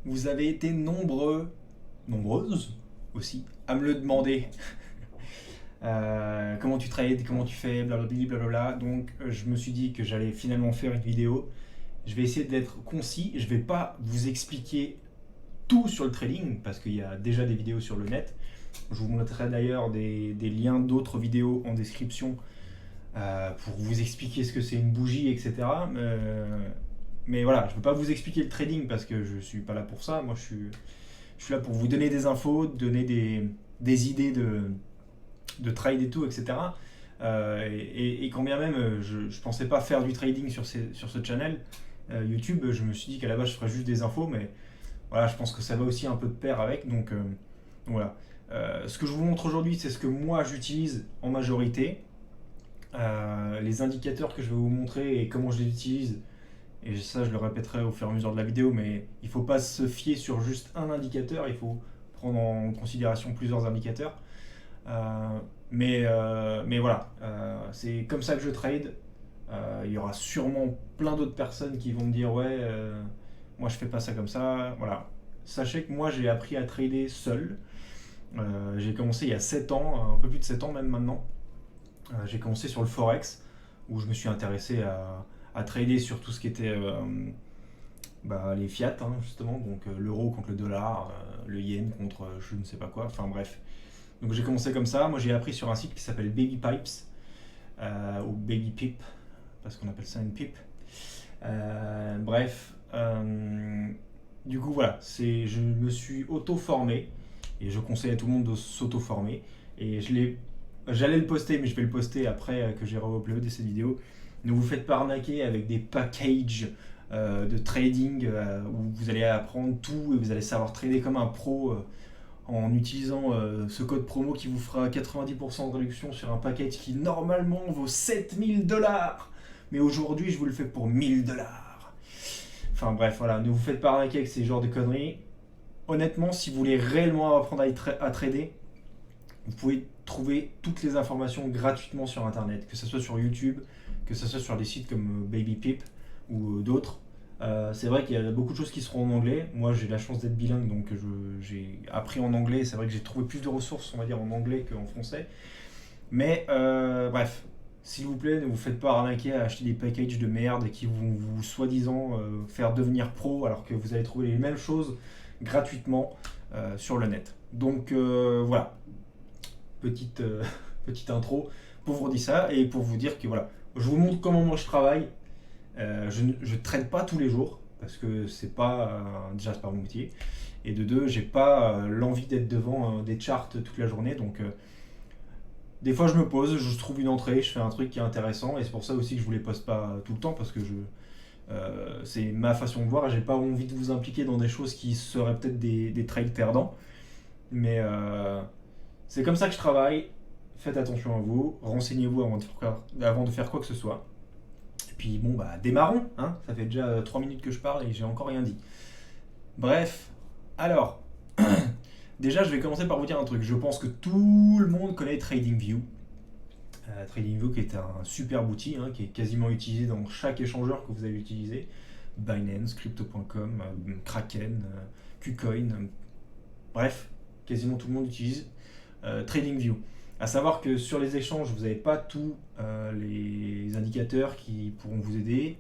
Vous avez été nombreuses aussi, à me le demander. Comment tu trades, comment tu fais, blablabla, blablabla. Donc je me suis dit que j'allais finalement faire une vidéo. Je vais essayer d'être concis. Je vais pas vous expliquer tout sur le trading parce qu'il y a déjà des vidéos sur le net. Je vous montrerai d'ailleurs des liens d'autres vidéos en description pour vous expliquer ce que c'est une bougie, etc. Mais voilà, je ne veux pas vous expliquer le trading parce que je ne suis pas là pour ça. Moi, je suis là pour vous donner des infos, donner des idées de trade et tout, etc. Et quand bien même je ne pensais pas faire du trading sur ce channel YouTube, je me suis dit qu'à la base je ferais juste des infos, mais voilà, je pense que ça va aussi un peu de pair avec. Donc voilà. Ce que je vous montre aujourd'hui, c'est ce que moi j'utilise en majorité. Les indicateurs que je vais vous montrer et comment je les utilise, et ça je le répéterai au fur et à mesure de la vidéo, mais il ne faut pas se fier sur juste un indicateur, il faut prendre en considération plusieurs indicateurs. Mais voilà, c'est comme ça que je trade. Il y aura sûrement plein d'autres personnes qui vont me dire ouais, moi je fais pas ça comme ça. Voilà. Sachez que moi j'ai appris à trader seul. J'ai commencé il y a 7 ans, un peu plus de 7 ans même maintenant. J'ai commencé sur le Forex, où je me suis intéressé à trader sur tout ce qui était les fiat, hein, justement, donc l'euro contre le dollar, le yen contre je ne sais pas quoi, enfin bref. Donc j'ai commencé comme ça. Moi j'ai appris sur un site qui s'appelle Baby Pipes, ou Baby Pip, parce qu'on appelle ça une pipe. Bref, du coup voilà, je me suis auto-formé et je conseille à tout le monde de s'auto-former. Et j'allais le poster, mais je vais le poster après que j'ai re-uploadé cette vidéo. Ne vous faites pas arnaquer avec des packages de trading où vous allez apprendre tout et vous allez savoir trader comme un pro en utilisant ce code promo qui vous fera 90% de réduction sur un package qui normalement vaut 7000 $. Mais aujourd'hui, je vous le fais pour 1000 $. Enfin bref, voilà, ne vous faites pas arnaquer avec ces genres de conneries. Honnêtement, si vous voulez réellement apprendre à trader, vous pouvez trouver toutes les informations gratuitement sur internet, que ce soit sur YouTube, que ce soit sur des sites comme BabyPip ou d'autres. C'est vrai qu'il y a beaucoup de choses qui seront en anglais. Moi, j'ai la chance d'être bilingue, donc j'ai appris en anglais. C'est vrai que j'ai trouvé plus de ressources, on va dire, en anglais qu'en français. Mais bref, s'il vous plaît, ne vous faites pas arnaquer à acheter des packages de merde qui vont vous soi-disant faire devenir pro alors que vous allez trouver les mêmes choses gratuitement sur le net. Donc voilà, petite, petite intro pour vous dire ça et pour vous dire que voilà, je vous montre comment moi je travaille. Je ne traite pas tous les jours parce que c'est pas déjà c'est pas mon métier et de deux j'ai pas l'envie d'être devant des charts toute la journée, donc des fois je me pose, je trouve une entrée, je fais un truc qui est intéressant et c'est pour ça aussi que je vous les poste pas tout le temps parce que c'est ma façon de voir et j'ai pas envie de vous impliquer dans des choses qui seraient peut-être des trades perdants, mais c'est comme ça que je travaille. Faites attention à vous, renseignez-vous avant de faire quoi que ce soit. Et puis bon bah démarrons, hein. Ça fait déjà 3 minutes que je parle et j'ai encore rien dit. Bref, alors, déjà je vais commencer par vous dire un truc. Je pense que tout le monde connaît TradingView. TradingView qui est un super outil, hein, qui est quasiment utilisé dans chaque échangeur que vous allez utiliser. Binance, Crypto.com, Kraken, KuCoin, bref, quasiment tout le monde utilise TradingView. À savoir que sur les échanges, vous n'avez pas tous les indicateurs qui pourront vous aider.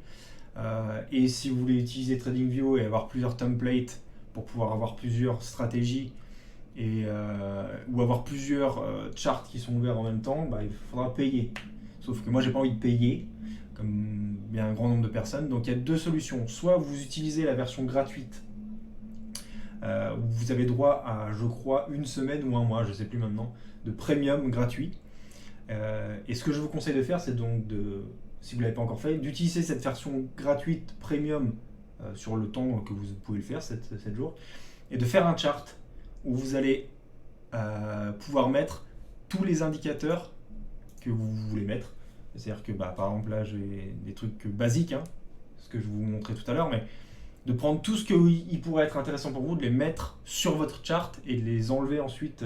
Et si vous voulez utiliser TradingView et avoir plusieurs templates pour pouvoir avoir plusieurs stratégies ou avoir plusieurs charts qui sont ouverts en même temps, bah, il faudra payer. Sauf que moi, j'ai pas envie de payer, comme bien un grand nombre de personnes. Donc il y a deux solutions. Soit vous utilisez la version gratuite, où vous avez droit à, je crois, une semaine ou un mois, je sais plus maintenant, de premium gratuit. Et ce que je vous conseille de faire, c'est donc si vous ne l'avez pas encore fait, d'utiliser cette version gratuite premium sur le temps que vous pouvez le faire, 7 jours, et de faire un chart où vous allez pouvoir mettre tous les indicateurs que vous voulez mettre. C'est-à-dire que par exemple là j'ai des trucs basiques, hein, ce que je vous montrais tout à l'heure, mais de prendre tout ce qui pourrait être intéressant pour vous, de les mettre sur votre chart et de les enlever ensuite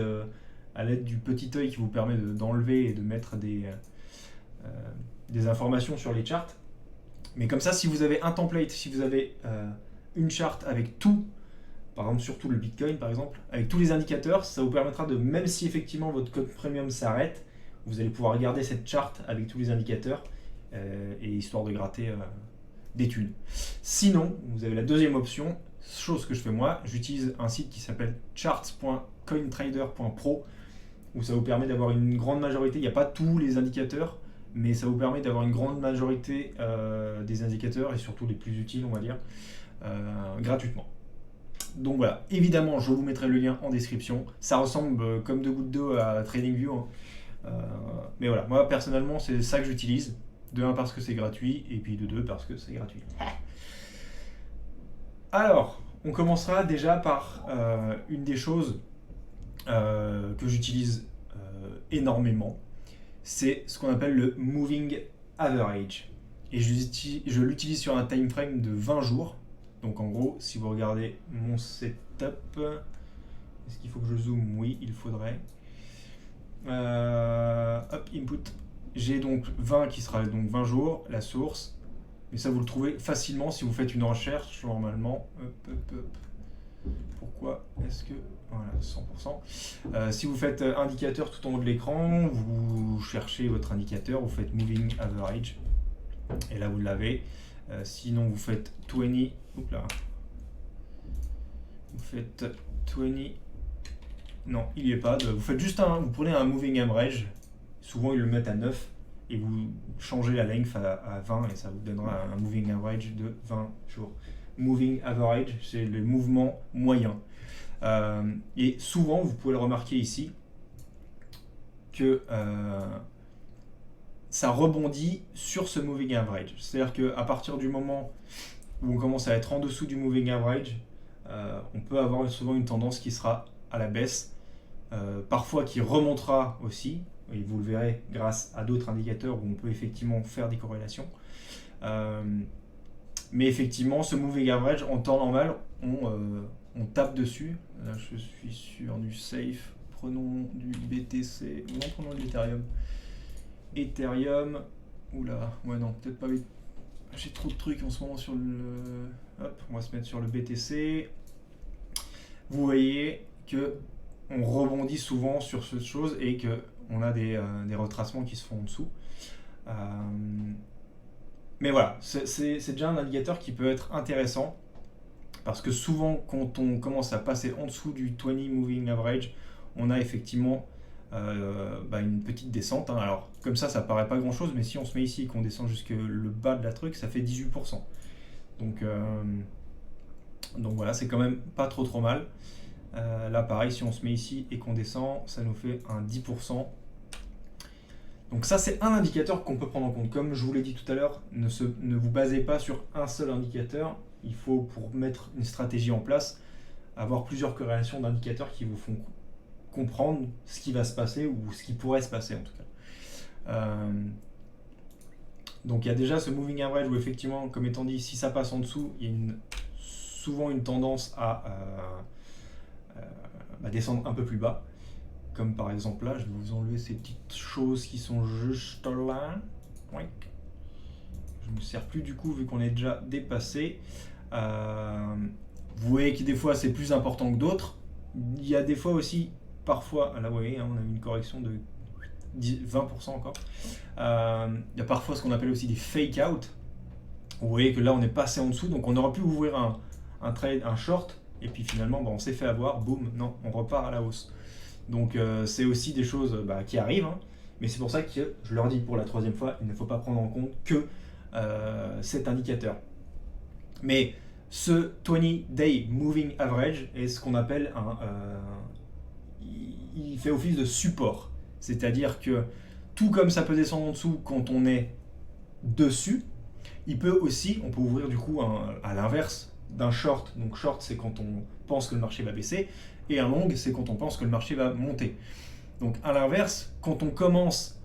à l'aide du petit œil qui vous permet d'enlever et de mettre des informations sur les charts. Mais comme ça, si vous avez un template, si vous avez une charte avec tout par exemple surtout le Bitcoin par exemple, avec tous les indicateurs, ça vous permettra de, même si effectivement votre code premium s'arrête, vous allez pouvoir regarder cette charte avec tous les indicateurs et histoire de gratter des thunes. Sinon, vous avez la deuxième option, chose que je fais moi, j'utilise un site qui s'appelle charts.cointrader.pro où ça vous permet d'avoir une grande majorité, il n'y a pas tous les indicateurs, mais ça vous permet d'avoir une grande majorité des indicateurs et surtout les plus utiles, on va dire, gratuitement. Donc voilà, évidemment, je vous mettrai le lien en description. Ça ressemble comme deux gouttes d'eau à TradingView, hein. Mais voilà, moi personnellement, c'est ça que j'utilise. De 1 parce que c'est gratuit, et puis de 2 parce que c'est gratuit. Alors, on commencera déjà par une des choses que j'utilise énormément. C'est ce qu'on appelle le Moving Average. Et je l'utilise sur un time frame de 20 jours. Donc en gros, si vous regardez mon setup, est-ce qu'il faut que je zoome? Oui, il faudrait. Hop, input. J'ai donc 20 qui sera donc 20 jours, la source. Mais ça, vous le trouvez facilement si vous faites une recherche, normalement. Pourquoi est-ce que... Voilà, 100%. Si vous faites indicateur tout en haut de l'écran, vous cherchez votre indicateur, vous faites Moving Average. Et là, vous l'avez. Sinon, vous faites 20. Oups là. Vous faites 20. Non, il n'y est pas. Vous faites juste vous prenez un Moving Average. Souvent, ils le mettent à 9 et vous changez la length à 20 et ça vous donnera un moving average de 20 jours. Moving average, c'est le mouvement moyen. Et souvent, vous pouvez le remarquer ici, que ça rebondit sur ce moving average. C'est-à-dire qu'à partir du moment où on commence à être en dessous du moving average, on peut avoir souvent une tendance qui sera à la baisse, parfois qui remontera aussi. Et vous le verrez grâce à d'autres indicateurs où on peut effectivement faire des corrélations. Mais effectivement, ce moving average, en temps normal, on tape dessus. Là, je suis sur du safe. Prenons du BTC. Non, prenons de l'Ethereum. Ethereum. Oula, ouais, non, peut-être pas. J'ai trop de trucs en ce moment sur le. Hop, on va se mettre sur le BTC. Vous voyez que on rebondit souvent sur cette chose et que on a des retracements qui se font en dessous. Mais voilà, c'est déjà un indicateur qui peut être intéressant parce que souvent, quand on commence à passer en dessous du 20 Moving Average, on a effectivement une petite descente. Hein. Alors, comme ça paraît pas grand-chose, mais si on se met ici et qu'on descend jusque le bas de la truc, ça fait 18%. Donc voilà, c'est quand même pas trop mal. Là pareil, si on se met ici et qu'on descend, ça nous fait un 10%. Donc ça, c'est un indicateur qu'on peut prendre en compte. Comme je vous l'ai dit tout à l'heure, ne vous basez pas sur un seul indicateur. Il faut, pour mettre une stratégie en place, avoir plusieurs corrélations d'indicateurs qui vous font comprendre ce qui va se passer ou ce qui pourrait se passer en tout cas. Donc il y a déjà ce moving average où effectivement, comme étant dit, si ça passe en dessous, il y a souvent une tendance à descendre un peu plus bas. Comme par exemple là, je vais vous enlever ces petites choses qui sont juste là. Oui. Je ne me sers plus du coup vu qu'on est déjà dépassé. Vous voyez que des fois c'est plus important que d'autres. Il y a des fois aussi, parfois, là vous voyez, on a une correction de 20% encore. Il y a parfois ce qu'on appelle aussi des fake out. Vous voyez que là on est passé en dessous, donc on aurait pu ouvrir un trade, un short, et puis finalement on s'est fait avoir, boum, non, on repart à la hausse. Donc c'est aussi des choses qui arrivent, hein, mais c'est pour ça que je leur dis pour la troisième fois, il ne faut pas prendre en compte que cet indicateur. Mais ce 20-day moving average est ce qu'on appelle il fait office de support. C'est-à-dire que tout comme ça peut descendre en dessous quand on est dessus, on peut ouvrir du coup à l'inverse d'un short. Donc short, c'est quand on pense que le marché va baisser, et un long, c'est quand on pense que le marché va monter. Donc à l'inverse, quand on commence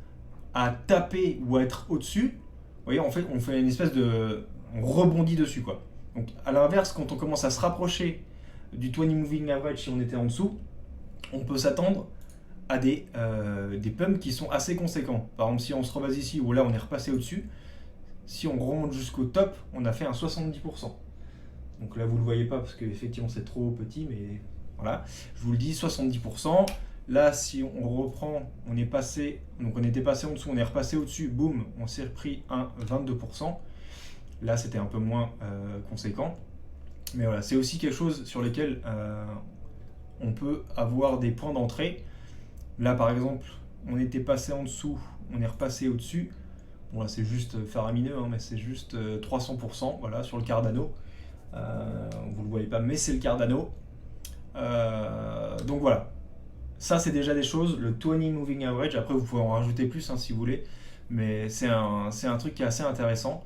à taper ou à être au-dessus, vous voyez, on fait une espèce de... on rebondit dessus, quoi. Donc à l'inverse, quand on commence à se rapprocher du 20 moving average, si on était en dessous, on peut s'attendre à des pumps qui sont assez conséquents. Par exemple, si on se rebase ici, où là on est repassé au-dessus, si on remonte jusqu'au top, on a fait un 70%. Donc là, vous ne le voyez pas parce qu'effectivement, c'est trop petit, mais voilà. Je vous le dis, 70%. Là, si on reprend, on est passé, donc on était passé en dessous, on est repassé au-dessus, boum, on s'est repris un 22%. Là, c'était un peu moins conséquent. Mais voilà, c'est aussi quelque chose sur lequel on peut avoir des points d'entrée. Là, par exemple, on était passé en dessous, on est repassé au-dessus. Bon, là, c'est juste faramineux, hein, mais c'est juste 300%, voilà, sur le Cardano. Vous ne le voyez pas, mais c'est le Cardano. Donc voilà, ça c'est déjà des choses, le 20 moving average, après vous pouvez en rajouter plus hein, si vous voulez, mais c'est un truc qui est assez intéressant.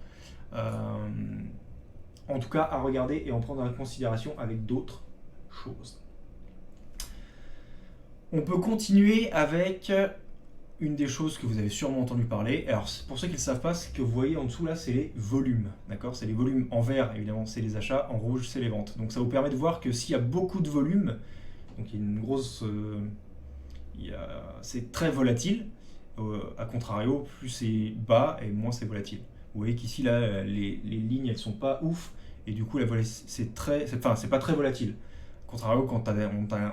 En tout cas à regarder et en prendre en considération avec d'autres choses. On peut continuer avec une des choses que vous avez sûrement entendu parler. Alors pour ceux qui ne le savent pas, ce que vous voyez en dessous là, c'est les volumes. D'accord, c'est les volumes en vert, évidemment, c'est les achats, en rouge, c'est les ventes. Donc ça vous permet de voir que s'il y a beaucoup de volume, donc il y a une grosse, c'est très volatile. A contrario, plus c'est bas et moins c'est volatile. Vous voyez qu'ici là, les lignes elles sont pas ouf et du coup c'est pas très volatile. A contrario, quand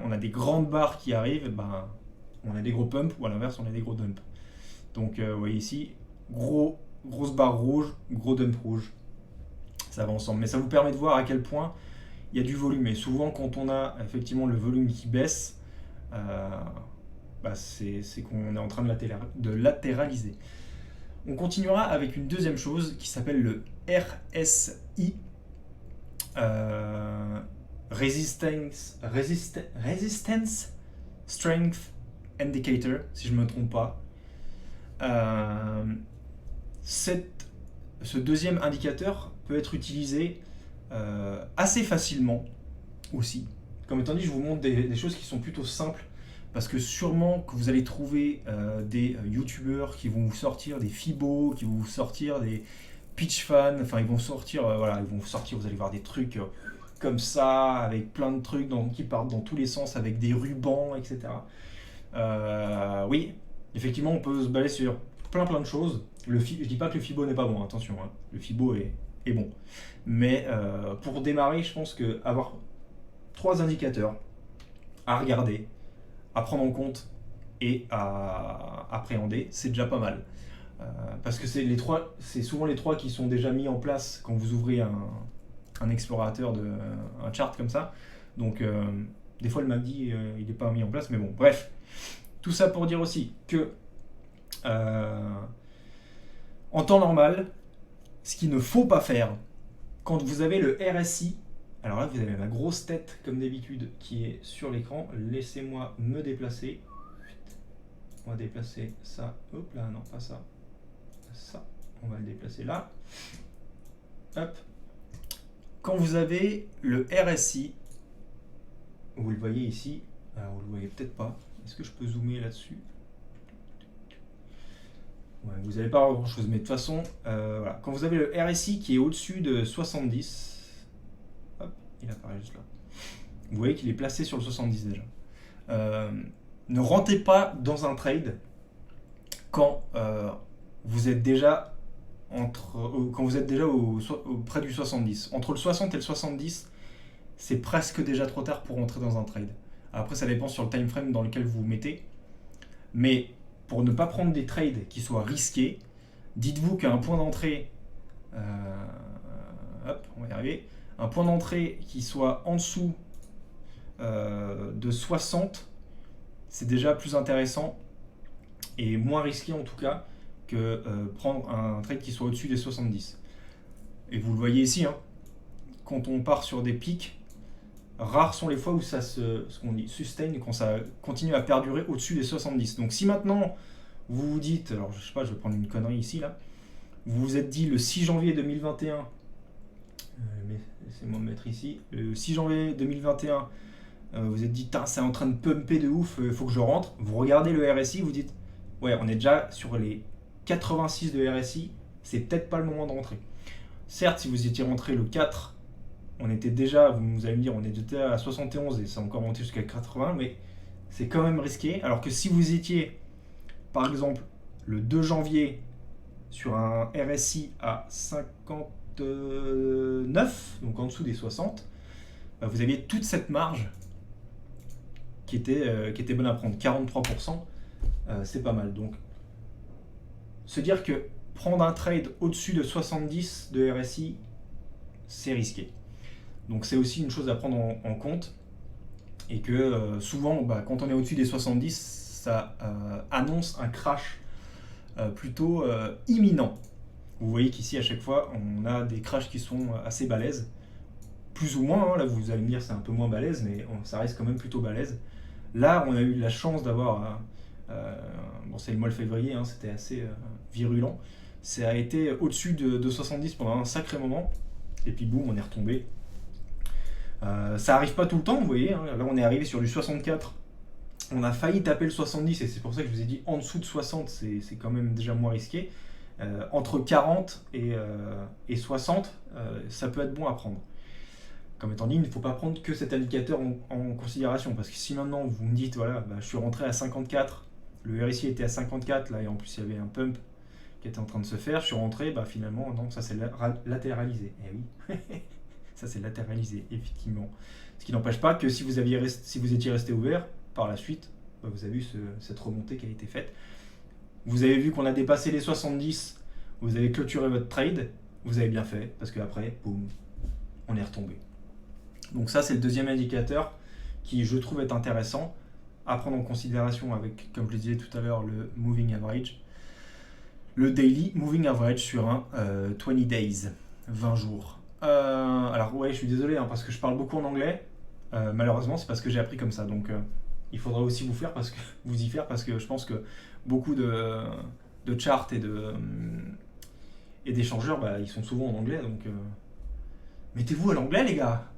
on a des grandes barres qui arrivent, ben, on a des gros pumps ou à l'inverse on a des gros dumps. Donc vous voyez ici, grosse barre rouge, gros dump rouge. Ça va ensemble. Mais ça vous permet de voir à quel point il y a du volume. Et souvent quand on a effectivement le volume qui baisse, c'est qu'on est en train de latéraliser. On continuera avec une deuxième chose qui s'appelle le RSI. Resistance Strength Indicator, si je ne me trompe pas. Ce deuxième indicateur peut être utilisé assez facilement aussi. Comme étant dit, je vous montre des choses qui sont plutôt simples parce que sûrement que vous allez trouver des youtubeurs qui vont vous sortir des Fibo, qui vont vous sortir des pitch fans, enfin ils vont sortir, vous allez voir des trucs comme ça, avec plein de trucs qui partent dans tous les sens, avec des rubans, etc. Oui, effectivement, on peut se baser sur plein de choses. Je dis pas que le Fibo n'est pas bon, attention, hein. Le Fibo est bon. Mais pour démarrer, je pense que avoir 3 indicateurs à regarder, à prendre en compte et à appréhender, c'est déjà pas mal. Parce que c'est souvent les 3 qui sont déjà mis en place quand vous ouvrez un explorateur, un chart comme ça. Donc des fois le MACD il n'est pas mis en place, mais bon, bref. Tout ça pour dire aussi que en temps normal, ce qu'il ne faut pas faire quand vous avez le RSI, alors là vous avez ma grosse tête comme d'habitude qui est sur l'écran, laissez-moi me déplacer. On va déplacer ça, hop là, non pas ça, ça, on va le déplacer là. Hop. Quand vous avez le RSI, vous le voyez ici, alors vous le voyez peut-être pas, est-ce que je peux zoomer là-dessus? Ouais, vous n'avez pas grand chose, mais de toute façon, voilà. Quand vous avez le RSI qui est au-dessus de 70, hop, il apparaît juste là. Vous voyez qu'il est placé sur le 70 déjà. Ne rentrez pas dans un trade quand vous êtes déjà près du 70. Entre le 60 et le 70, c'est presque déjà trop tard pour rentrer dans un trade. Après, ça dépend sur le time frame dans lequel vous vous mettez. Mais pour ne pas prendre des trades qui soient risqués, dites-vous qu'un point d'entrée, hop, on va y arriver, un point d'entrée qui soit en dessous de 60, c'est déjà plus intéressant et moins risqué en tout cas que prendre un trade qui soit au-dessus des 70. Et vous le voyez ici, hein, quand on part sur des pics, rares sont les fois où ça ce qu'on dit sustain, quand ça continue à perdurer au-dessus des 70. Donc si maintenant vous vous dites, alors je sais pas, je vais prendre une connerie ici là, vous vous êtes dit le 6 janvier 2021, laissez-moi me mettre ici, le 6 janvier 2021, vous êtes dit, c'est en train de pumper de ouf, il faut que je rentre. Vous regardez le RSI, vous dites, ouais, on est déjà sur les 86 de RSI, c'est peut-être pas le moment de rentrer. Certes, si vous étiez rentré le 4, on était déjà, vous allez me dire, on était déjà à 71 et ça a encore monté jusqu'à 80, mais c'est quand même risqué. Alors que si vous étiez, par exemple, le 2 janvier sur un RSI à 50, 69, donc en dessous des 60, vous aviez toute cette marge qui était bonne à prendre. 43%, c'est pas mal. Donc, se dire que prendre un trade au-dessus de 70 de RSI, c'est risqué. Donc, c'est aussi une chose à prendre en compte. Et que souvent, quand on est au-dessus des 70, ça annonce un crash plutôt imminent. Vous voyez qu'ici, à chaque fois, on a des crashs qui sont assez balèzes. Plus ou moins, hein, là vous allez me dire c'est un peu moins balèze, mais ça reste quand même plutôt balèze. Là, on a eu la chance d'avoir, bon c'est le mois de février, hein, c'était assez virulent. Ça a été au-dessus de 70 pendant un sacré moment, et puis boum, on est retombé. Ça arrive pas tout le temps, vous voyez, hein. Là on est arrivé sur du 64, on a failli taper le 70, et c'est pour ça que je vous ai dit en dessous de 60, c'est quand même déjà moins risqué. Entre 40 et 60, ça peut être bon à prendre. Comme étant dit, il ne faut pas prendre que cet indicateur en considération, parce que si maintenant vous me dites, voilà, je suis rentré à 54, le RSI était à 54, là, et en plus il y avait un pump qui était en train de se faire, je suis rentré, finalement, non, ça c'est latéralisé. Eh oui, ça c'est latéralisé, effectivement. Ce qui n'empêche pas que si vous étiez resté ouvert, par la suite, vous avez eu cette remontée qui a été faite. Vous avez vu qu'on a dépassé les 70, vous avez clôturé votre trade, vous avez bien fait, parce qu'après, boum, on est retombé. Donc ça, c'est le deuxième indicateur qui, je trouve, est intéressant à prendre en considération avec, comme je le disais tout à l'heure, le Moving Average. Le Daily Moving Average sur un 20 days, 20 jours. Alors ouais, je suis désolé, hein, parce que je parle beaucoup en anglais. Malheureusement, c'est parce que j'ai appris comme ça. Donc il faudra aussi vous y faire, parce que je pense que beaucoup de charts et d'échangeurs, ils sont souvent en anglais. Donc mettez-vous à l'anglais, les gars.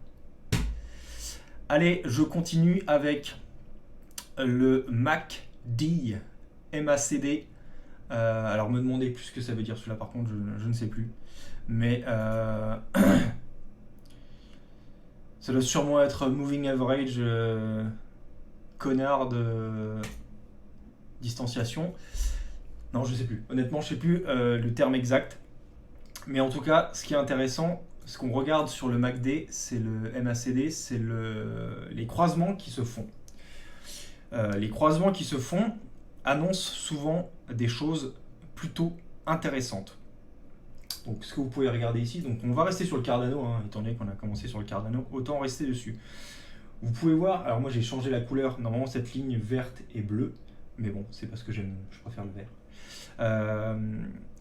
Allez, je continue avec le MACD, MACD. Alors, me demandez plus ce que ça veut dire celui-là, par contre, je ne sais plus. Mais ça doit sûrement être Moving Average, connard de distanciation. Non, je ne sais plus. Honnêtement, je ne sais plus le terme exact. Mais en tout cas, ce qui est intéressant, ce qu'on regarde sur le MACD, c'est le MACD, c'est les croisements qui se font. Les croisements qui se font annoncent souvent des choses plutôt intéressantes. Donc ce que vous pouvez regarder ici, donc on va rester sur le Cardano, hein, étant donné qu'on a commencé sur le Cardano, autant rester dessus. Vous pouvez voir, alors moi j'ai changé la couleur, normalement cette ligne verte et bleue, mais bon, c'est parce que je préfère le vert.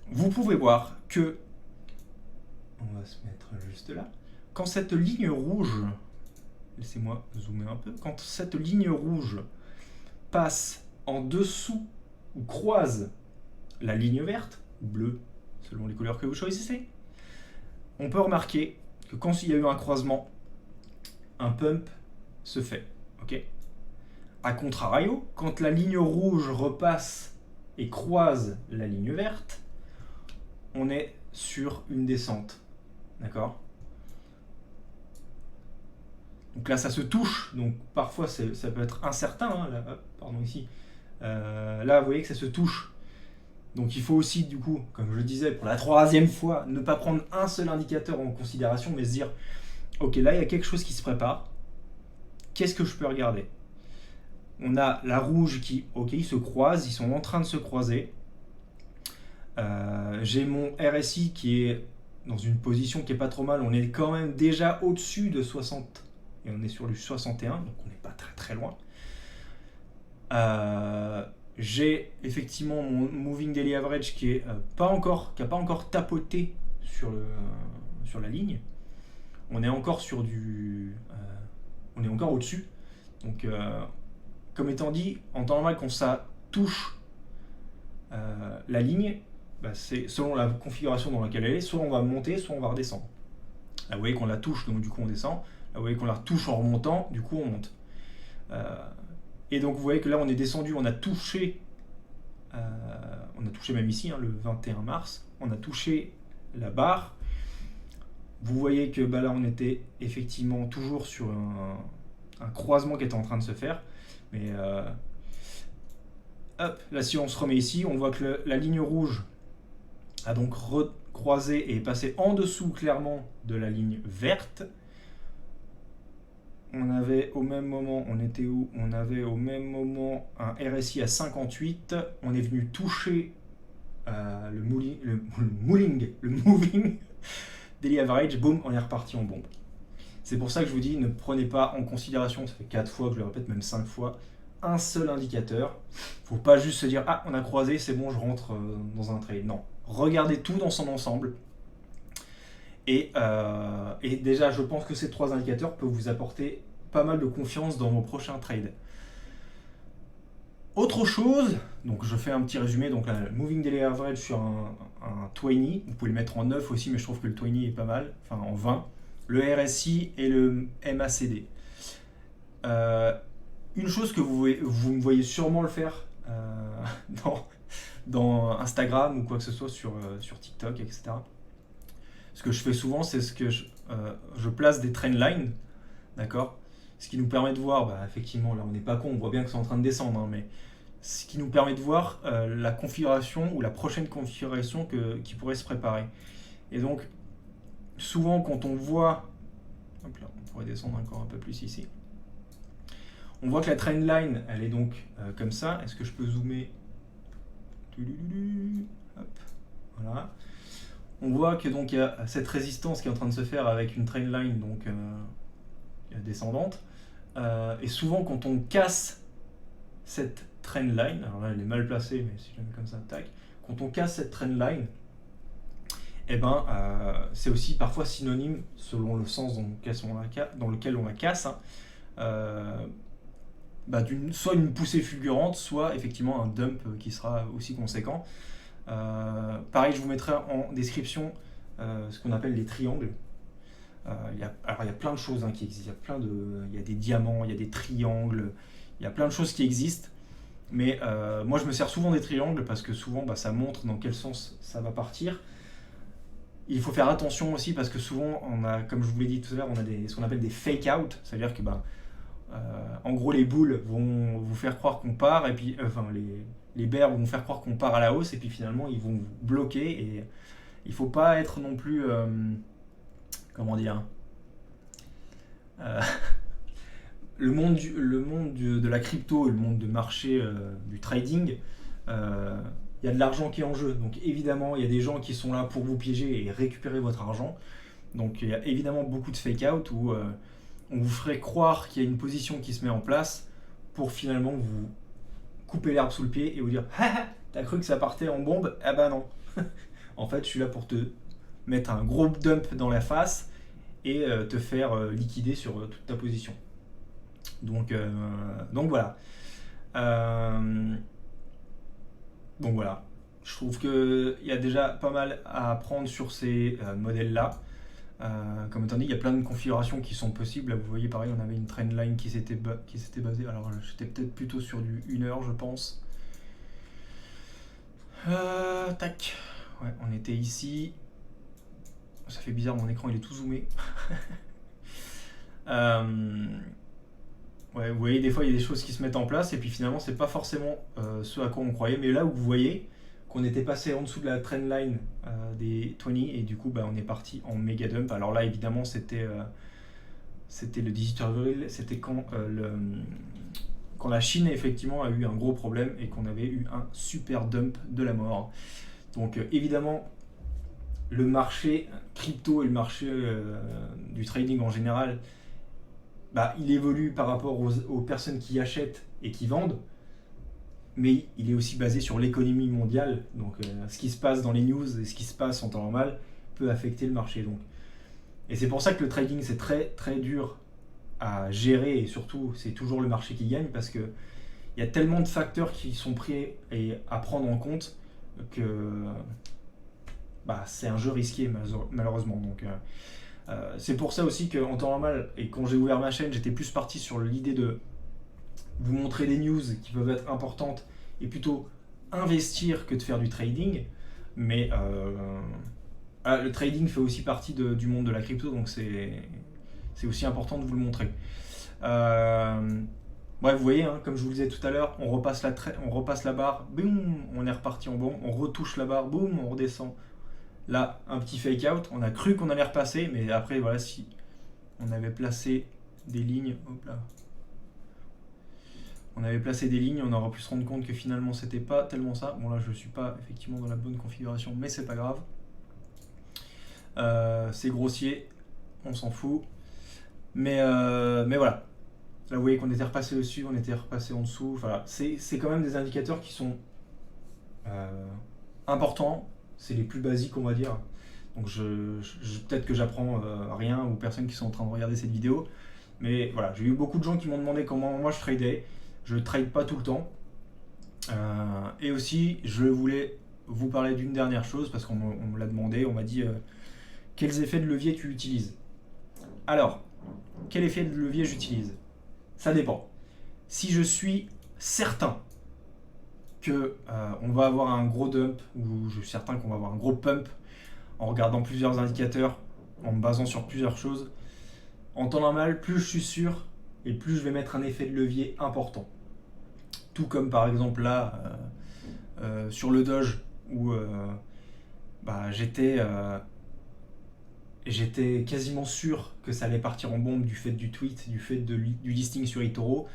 Vous pouvez voir que, on va se mettre juste là, quand cette ligne rouge, laissez-moi zoomer un peu, quand cette ligne rouge passe en dessous ou croise la ligne verte, ou bleue, selon les couleurs que vous choisissez, on peut remarquer que quand il y a eu un croisement, un pump se fait. Okay. A contrario, quand la ligne rouge repasse et croise la ligne verte, on est sur une descente. D'accord ? Donc là, ça se touche. Donc parfois, ça peut être incertain. Hein, là, pardon, ici. Là, vous voyez que ça se touche. Donc il faut aussi, du coup, comme je le disais, pour la troisième fois, ne pas prendre un seul indicateur en considération, mais se dire, ok, là, il y a quelque chose qui se prépare. Qu'est-ce que je peux regarder ? On a la rouge qui, ok, ils se croisent, ils sont en train de se croiser. J'ai mon RSI qui est dans une position qui est pas trop mal. On est quand même déjà au-dessus de 60 et on est sur du 61, donc on n'est pas très très loin. J'ai effectivement mon Moving Daily Average qui n'a pas encore tapoté sur la ligne. On est encore on est encore au-dessus. Donc, comme étant dit, en temps normal, quand ça touche la ligne, c'est selon la configuration dans laquelle elle est, soit on va monter, soit on va redescendre. Là, vous voyez qu'on la touche, donc du coup on descend. Là, vous voyez qu'on la touche en remontant, du coup on monte. Et donc vous voyez que là on est descendu, on a touché même ici, hein, le 21 mars, on a touché la barre. Vous voyez que là on était effectivement toujours sur un croisement qui était en train de se faire. Mais hop, là si on se remet ici, on voit que la ligne rouge a donc croisé et est passé en dessous clairement de la ligne verte. On avait au même moment, on était où? On avait au même moment un RSI à 58. On est venu toucher le moving daily average. Boum, on est reparti en bombe. C'est pour ça que je vous dis, ne prenez pas en considération, ça fait 4 fois que je le répète, même 5 fois, un seul indicateur. Faut pas juste se dire, ah, on a croisé, c'est bon, je rentre dans un trade. Non, regardez tout dans son ensemble. Et déjà, je pense que ces 3 indicateurs peuvent vous apporter pas mal de confiance dans vos prochains trades. Autre chose, donc je fais un petit résumé, donc là, Moving Daily Average sur un 20, vous pouvez le mettre en 9 aussi, mais je trouve que le 20 est pas mal, enfin en 20. Le RSI et le MACD. Une chose que vous me voyez sûrement le faire dans Instagram ou quoi que ce soit sur TikTok, etc. Ce que je fais souvent, c'est ce que je place des trendlines, d'accord? Ce qui nous permet de voir, effectivement, là on n'est pas con, on voit bien que c'est en train de descendre, hein, mais ce qui nous permet de voir la configuration ou la prochaine configuration qui pourrait se préparer. Et donc, souvent quand on voit, hop là, on pourrait descendre encore un peu plus ici, on voit que la trendline, elle est donc comme ça. Est-ce que je peux zoomer? Hop, voilà. On voit que donc il y a cette résistance qui est en train de se faire avec une trendline donc descendante. Et souvent quand on casse cette trendline, alors là elle est mal placée, mais si je la mets comme ça, tac. Quand on casse cette trendline, eh ben, c'est aussi parfois synonyme, selon le sens dans lequel on la casse, hein, soit une poussée fulgurante, soit effectivement un dump qui sera aussi conséquent. Pareil, je vous mettrai en description ce qu'on appelle les triangles. Il y a plein de choses qui existent. Il y a des diamants, il y a des triangles, il y a plein de choses qui existent. Mais moi, je me sers souvent des triangles parce que souvent, ça montre dans quel sens ça va partir. Il faut faire attention aussi parce que souvent, comme je vous l'ai dit tout à l'heure, on a ce qu'on appelle des fake out. C'est-à-dire que en gros, les boules vont vous faire croire qu'on part, et puis les bears vont vous faire croire qu'on part à la hausse, et puis finalement ils vont vous bloquer. Et il faut pas être non plus, comment dire, le monde de la crypto, le monde de marché du trading, il y a de l'argent qui est en jeu. Donc évidemment, il y a des gens qui sont là pour vous piéger et récupérer votre argent. Donc il y a évidemment beaucoup de fake out où on vous ferait croire qu'il y a une position qui se met en place pour finalement vous couper l'herbe sous le pied et vous dire « Ah, t'as cru que ça partait en bombe? Ah bah non !» En fait, je suis là pour te mettre un gros dump dans la face et te faire liquider sur toute ta position. Donc voilà. Donc voilà. Je trouve qu'il y a déjà pas mal à apprendre sur ces modèles-là. Comme étant dit, il y a plein de configurations qui sont possibles. Là, vous voyez, pareil, on avait une trendline qui s'était basée. Alors, j'étais peut-être plutôt sur du 1 heure, je pense. Tac. Ouais, on était ici. Ça fait bizarre, mon écran il est tout zoomé. Ouais, vous voyez, des fois il y a des choses qui se mettent en place et puis finalement c'est pas forcément ce à quoi on croyait. Mais là où vous voyez qu'on était passé en dessous de la trendline des 20 et du coup on est parti en méga dump. Alors là évidemment c'était le 18 avril, c'était quand la Chine effectivement a eu un gros problème et qu'on avait eu un super dump de la mort. Donc évidemment le marché crypto et le marché du trading en général, il évolue par rapport aux personnes qui achètent et qui vendent, mais il est aussi basé sur l'économie mondiale. Donc ce qui se passe dans les news et ce qui se passe en temps normal peut affecter le marché. Donc. Et c'est pour ça que le trading c'est très très dur à gérer et surtout c'est toujours le marché qui gagne parce qu'il y a tellement de facteurs qui sont pris et à prendre en compte que c'est un jeu risqué malheureusement. Donc c'est pour ça aussi qu'en temps normal et quand j'ai ouvert ma chaîne j'étais plus parti sur l'idée de vous montrer des news qui peuvent être importantes et plutôt investir que de faire du trading. Mais le trading fait aussi partie du monde de la crypto, donc c'est aussi important de vous le montrer. Vous voyez, comme je vous le disais tout à l'heure, on repasse la barre, boum, on est reparti en bombe, on retouche la barre, boum, on redescend. Là, un petit fake out. On a cru qu'on allait repasser, mais après, voilà, si on avait placé des lignes, hop là, on avait placé des lignes, on aurait pu se rendre compte que finalement c'était pas tellement ça. Bon là je suis pas effectivement dans la bonne configuration, mais c'est pas grave. C'est grossier, on s'en fout. Mais voilà. Là vous voyez qu'on était repassé dessus, on était repassé en dessous. Voilà. C'est quand même des indicateurs qui sont importants. C'est les plus basiques on va dire. Donc peut-être que j'apprends rien aux personnes qui sont en train de regarder cette vidéo. Mais voilà, j'ai eu beaucoup de gens qui m'ont demandé comment moi je tradais. Je ne trade pas tout le temps. Et aussi, je voulais vous parler d'une dernière chose parce qu'on me l'a demandé. On m'a dit quels effets de levier tu utilises. Alors, quel effet de levier j'utilise? Ça dépend. Si je suis certain que on va avoir un gros dump ou je suis certain qu'on va avoir un gros pump en regardant plusieurs indicateurs, en me basant sur plusieurs choses, en temps normal, plus je suis sûr et plus je vais mettre un effet de levier important. Tout comme par exemple là, sur le Doge, où j'étais quasiment sûr que ça allait partir en bombe du fait du tweet, du fait du listing sur eToro,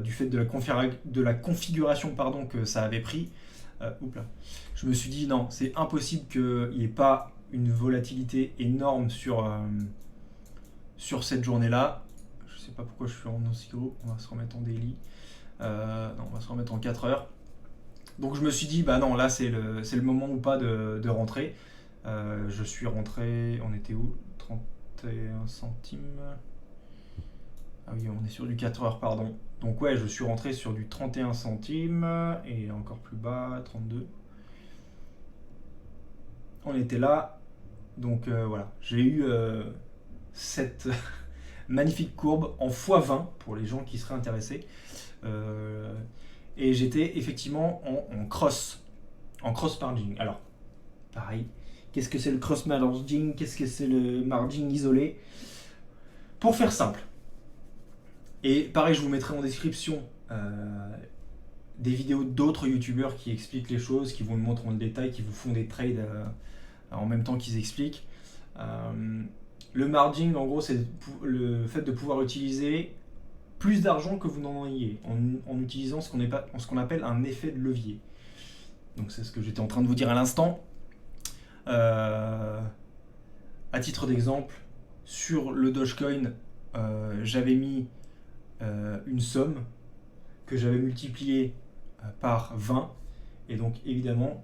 du fait de la configuration que ça avait pris. Je me suis dit non, c'est impossible qu'il n'y ait pas une volatilité énorme sur cette journée-là. Je sais pas pourquoi je suis en oscillo, on va se remettre en daily. Non, on va se remettre en 4 heures. Donc je me suis dit, bah non, là c'est le moment ou pas de rentrer. Je suis rentré, on était où? 31 centimes. Ah oui, on est sur du 4 heures, pardon. Donc ouais, je suis rentré sur du 31 centimes et encore plus bas, 32. On était là. Donc voilà, j'ai eu cette magnifique courbe en x20 pour les gens qui seraient intéressés. Et j'étais effectivement en cross margin. Alors, pareil, qu'est-ce que c'est le cross margin? Qu'est-ce que c'est le margin isolé? Pour faire simple, et pareil, je vous mettrai en description des vidéos d'autres youtubeurs qui expliquent les choses, qui vous le montrent en détail, qui vous font des trades en même temps qu'ils expliquent. Le margin, en gros, c'est le fait de pouvoir utiliser plus d'argent que vous n'en ayez en utilisant ce qu'on appelle un effet de levier. Donc c'est ce que j'étais en train de vous dire à l'instant. À titre d'exemple, sur le Dogecoin, j'avais mis une somme que j'avais multipliée par 20 et donc évidemment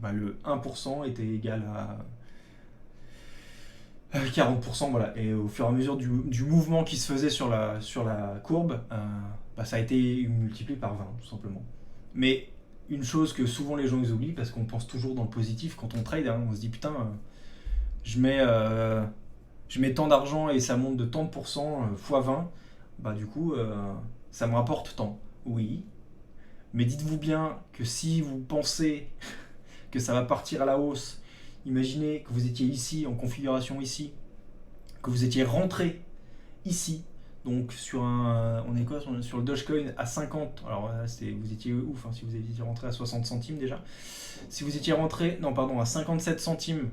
le 1% était égal à 40%, voilà. Et au fur et à mesure du mouvement qui se faisait sur la courbe, ça a été multiplié par 20, tout simplement. Mais une chose que souvent les gens ils oublient, parce qu'on pense toujours dans le positif quand on trade, on se dit putain, je mets tant d'argent et ça monte de tant de pourcents fois 20, du coup, ça me rapporte tant. Oui, mais dites-vous bien que si vous pensez que ça va partir à la hausse, imaginez que vous étiez ici, en configuration ici, que vous étiez rentré ici, donc sur on est quoi sur le Dogecoin à 50, alors vous étiez ouf, si vous étiez rentré à 60 centimes déjà, si vous étiez rentré, à 57 centimes,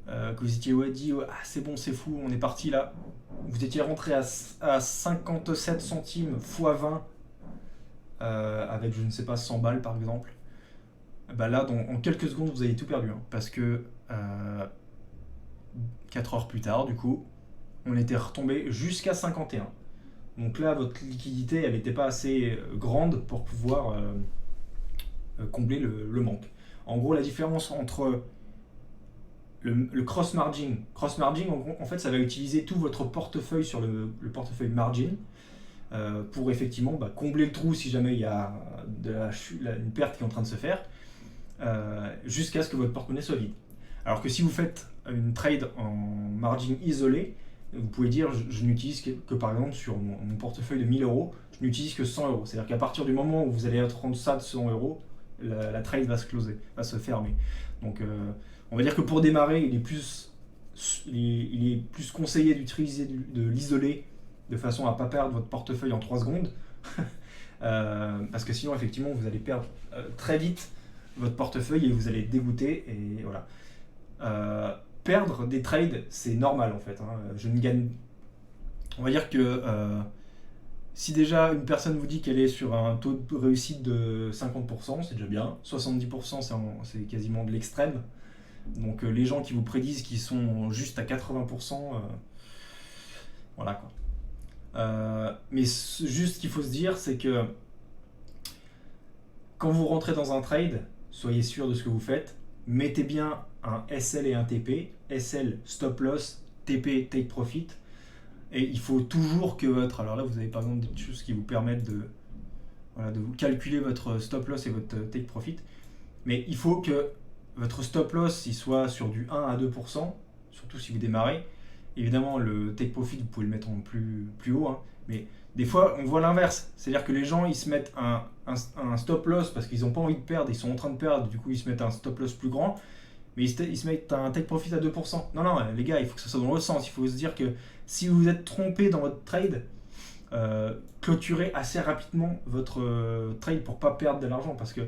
que vous étiez dit, c'est bon, c'est fou, on est parti là, vous étiez rentré à 57 centimes x 20, avec je ne sais pas 100 balles par exemple, là, en quelques secondes, vous avez tout perdu. Parce que 4 heures plus tard, du coup, on était retombé jusqu'à 51. Donc là, votre liquidité, elle n'était pas assez grande pour pouvoir combler le manque. En gros, la différence entre le cross margin, en fait, ça va utiliser tout votre portefeuille sur le portefeuille margin pour effectivement combler le trou si jamais il y a une perte qui est en train de se faire. Jusqu'à ce que votre porte-monnaie soit vide. Alors que si vous faites une trade en margin isolé, vous pouvez dire je n'utilise que par exemple sur mon portefeuille de 1000 euros, je n'utilise que 100 euros. C'est-à-dire qu'à partir du moment où vous allez être en deçà de 100 euros, la trade va se closer, va se fermer. Donc on va dire que pour démarrer, il est plus conseillé d'utiliser de l'isolé de façon à ne pas perdre votre portefeuille en 3 secondes. Parce que sinon effectivement vous allez perdre très vite votre portefeuille et vous allez être dégoûté. Et voilà. Perdre des trades, c'est normal en fait. Hein. Je ne gagne. On va dire que si déjà une personne vous dit qu'elle est sur un taux de réussite de 50%, c'est déjà bien. 70%, c'est quasiment de l'extrême. Donc les gens qui vous prédisent qu'ils sont juste à 80%, voilà quoi. Mais juste ce qu'il faut se dire, c'est que quand vous rentrez dans un trade, soyez sûr de ce que vous faites. Mettez bien un SL et un TP. SL, stop loss, TP, take profit. Et il faut toujours que votre... Alors là, vous avez par exemple des choses qui vous permettent de vous calculer votre stop loss et votre take profit. Mais il faut que votre stop loss il soit sur du 1 à 2%, surtout si vous démarrez. Évidemment, le take profit, vous pouvez le mettre en plus haut. Hein, mais des fois, on voit l'inverse. C'est-à-dire que les gens, ils se mettent un stop loss parce qu'ils n'ont pas envie de perdre, ils sont en train de perdre, du coup, ils se mettent un stop loss plus grand. Mais ils se mettent un take profit à 2%. Non, les gars, il faut que ça soit dans l'autre sens. Il faut se dire que si vous vous êtes trompé dans votre trade, clôturez assez rapidement votre trade pour ne pas perdre de l'argent. Parce que,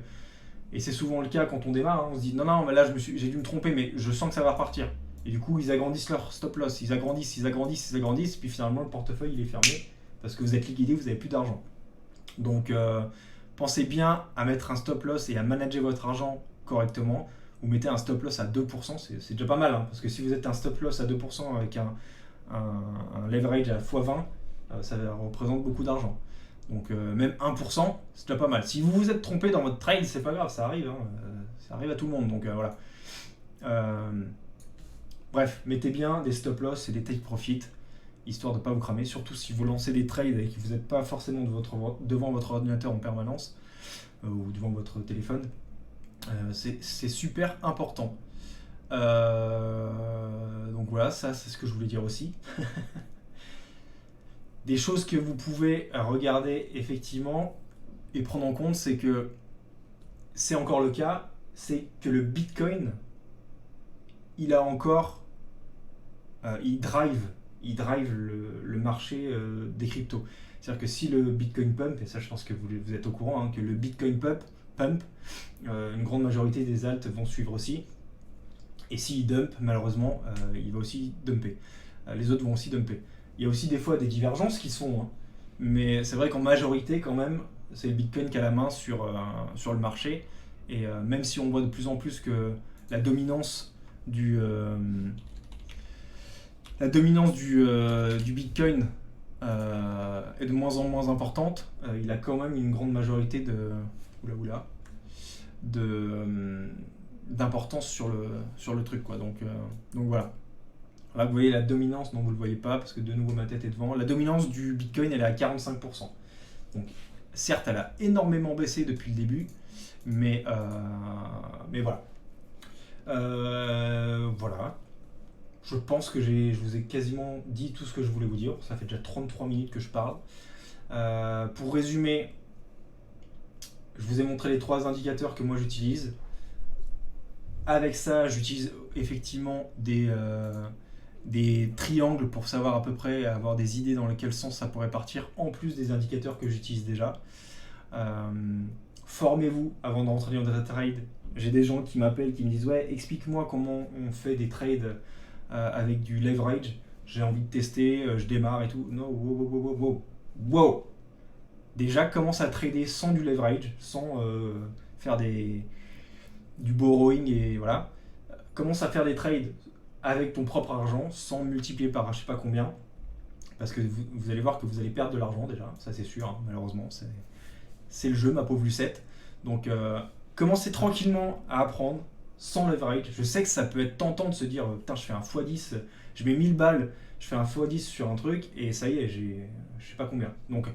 et c'est souvent le cas quand on démarre, hein, on se dit non, mais là j'ai dû me tromper, mais je sens que ça va repartir. Et du coup, ils agrandissent leur stop loss, ils agrandissent, puis finalement le portefeuille il est fermé parce que vous êtes liquidé, vous n'avez plus d'argent. Donc pensez bien à mettre un stop loss et à manager votre argent correctement. Vous mettez un stop loss à 2%, c'est déjà pas mal, hein, parce que si vous êtes un stop loss à 2% avec un leverage à x20, ça représente beaucoup d'argent. Donc même 1%, c'est déjà pas mal. Si vous vous êtes trompé dans votre trade, c'est pas grave, ça arrive, hein, ça arrive à tout le monde. Donc voilà. Bref, mettez bien des stop loss et des take profit, histoire de ne pas vous cramer, surtout si vous lancez des trades et que vous n'êtes pas forcément devant votre ordinateur en permanence, ou devant votre téléphone. C'est super important. Donc voilà, ça c'est ce que je voulais dire aussi. Des choses que vous pouvez regarder effectivement et prendre en compte, c'est que c'est encore le cas, c'est que le Bitcoin, il a encore, il drive le marché des cryptos. C'est-à-dire que si le Bitcoin pump, et ça je pense que vous êtes au courant, hein, que le Bitcoin pump, une grande majorité des alts vont suivre aussi. Et s'il dump, malheureusement, il va aussi dumper. Les autres vont aussi dumper. Il y a aussi des fois des divergences qui sont, hein, mais c'est vrai qu'en majorité quand même, c'est le Bitcoin qui a la main sur le marché. Et même si on voit de plus en plus que la dominance du Bitcoin est de moins en moins importante, il a quand même une grande majorité d'importance sur le truc, quoi. Donc voilà. Là, vous voyez la dominance, non, vous ne le voyez pas parce que de nouveau ma tête est devant. La dominance du Bitcoin, elle est à 45%. Donc certes, elle a énormément baissé depuis le début, mais voilà. Voilà. Je pense que je vous ai quasiment dit tout ce que je voulais vous dire. Ça fait déjà 33 minutes que je parle. Pour résumer, je vous ai montré les 3 indicateurs que moi j'utilise. Avec ça, j'utilise effectivement des triangles pour savoir à peu près, avoir des idées dans quel sens ça pourrait partir, en plus des indicateurs que j'utilise déjà. Formez-vous avant d'entrer dans un trade. J'ai des gens qui m'appellent, qui me disent « Ouais, explique-moi comment on fait des trades avec du leverage. J'ai envie de tester, je démarre et tout. » Non, wow. Déjà, commence à trader sans du leverage, sans faire du borrowing et voilà. Commence à faire des trades avec ton propre argent, sans multiplier par je sais pas combien, parce que vous allez voir que vous allez perdre de l'argent déjà, ça c'est sûr, hein, malheureusement, c'est le jeu, ma pauvre Lucette. Donc commencez tranquillement à apprendre, sans leverage. Je sais que ça peut être tentant de se dire, putain, je fais un x10, je mets 1000 balles, je fais un x10 sur un truc, et ça y est, j'ai je sais pas combien. Donc,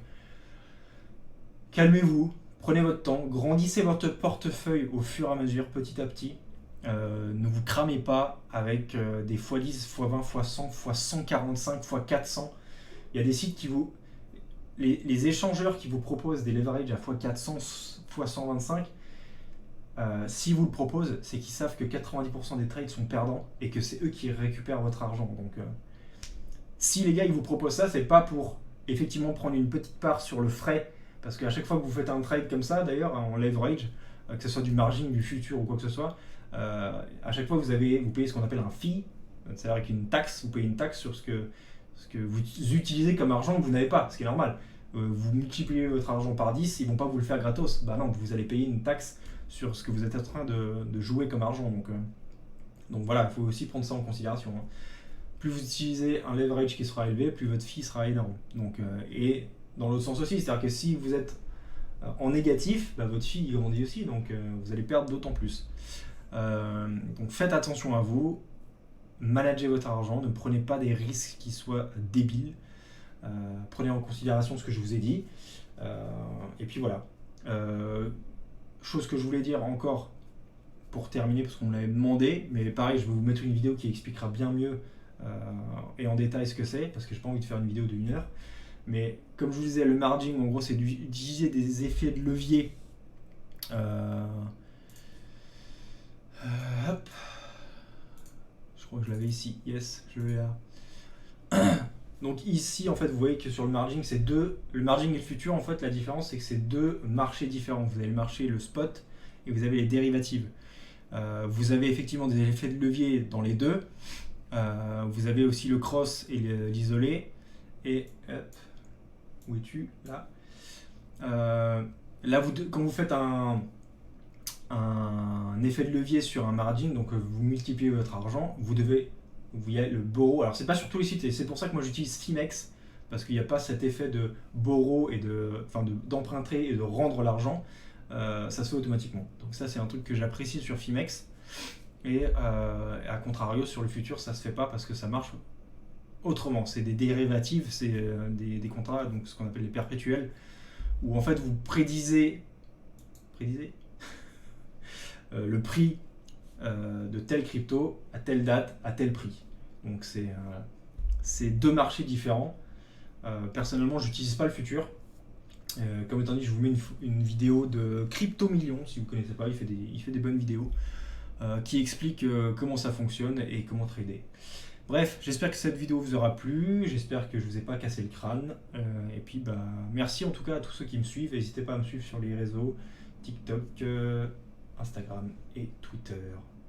calmez-vous, prenez votre temps, grandissez votre portefeuille au fur et à mesure, petit à petit. Ne vous cramez pas avec des x10, x20, x100, x145, x400. Il y a des sites qui vous... Les échangeurs qui vous proposent des leverages à x400, x125, s'ils vous le proposent, c'est qu'ils savent que 90% des trades sont perdants et que c'est eux qui récupèrent votre argent. Donc, si les gars ils vous proposent ça, c'est pas pour effectivement prendre une petite part sur le frais, parce qu'à chaque fois que vous faites un trade comme ça, d'ailleurs, en leverage, que ce soit du margin, du futur ou quoi que ce soit, à chaque fois vous payez ce qu'on appelle un fee, c'est-à-dire avec une taxe, vous payez une taxe sur ce que vous utilisez comme argent que vous n'avez pas, ce qui est normal. Vous multipliez votre argent par 10, ils vont pas vous le faire gratos. Bah non, vous allez payer une taxe sur ce que vous êtes en train de jouer comme argent. Donc voilà, il faut aussi prendre ça en considération. Hein. Plus vous utilisez un leverage qui sera élevé, plus votre fee sera énorme. Et dans l'autre sens aussi, c'est-à-dire que si vous êtes en négatif, bah, votre fee grandit aussi, donc vous allez perdre d'autant plus. Donc faites attention à vous, managez votre argent, ne prenez pas des risques qui soient débiles. Prenez en considération ce que je vous ai dit. Et puis voilà. Chose que je voulais dire encore pour terminer, parce qu'on me l'avait demandé, mais pareil, je vais vous mettre une vidéo qui expliquera bien mieux et en détail ce que c'est, parce que j'ai pas envie de faire une vidéo de 1 heure. Mais comme je vous disais, le margin, en gros, c'est d'utiliser des effets de levier. Hop. Je crois que je l'avais ici. Yes, je l'ai là. Donc ici, en fait, vous voyez que sur le margin, le margin et le futur, en fait, la différence, c'est que c'est deux marchés différents. Vous avez le marché, le spot, et vous avez les dérivatives. Vous avez effectivement des effets de levier dans les deux. Vous avez aussi le cross et l'isolé. Et hop, où es-tu? Là. Là, quand vous faites un effet de levier sur un margin, donc vous multipliez votre argent, il y a le borrow. Alors c'est pas sur tous les sites, et c'est pour ça que moi j'utilise Fimex, parce qu'il n'y a pas cet effet de borrow et d'emprunter et de rendre l'argent. Ça se fait automatiquement. Donc ça c'est un truc que j'apprécie sur Fimex. Et à contrario sur le futur ça se fait pas parce que ça marche autrement. C'est des dérivatives, c'est des contrats, donc ce qu'on appelle les perpétuels, où en fait vous prédisez le prix de telle crypto à telle date, à tel prix. Donc c'est deux marchés différents. Personnellement, j'utilise pas le futur. Comme étant dit, je vous mets une vidéo de Crypto Million, si vous ne connaissez pas, il fait des bonnes vidéos qui expliquent comment ça fonctionne et comment trader. Bref, j'espère que cette vidéo vous aura plu, j'espère que je vous ai pas cassé le crâne. Et puis merci en tout cas à tous ceux qui me suivent. N'hésitez pas à me suivre sur les réseaux TikTok, Instagram et Twitter.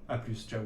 A plus, ciao.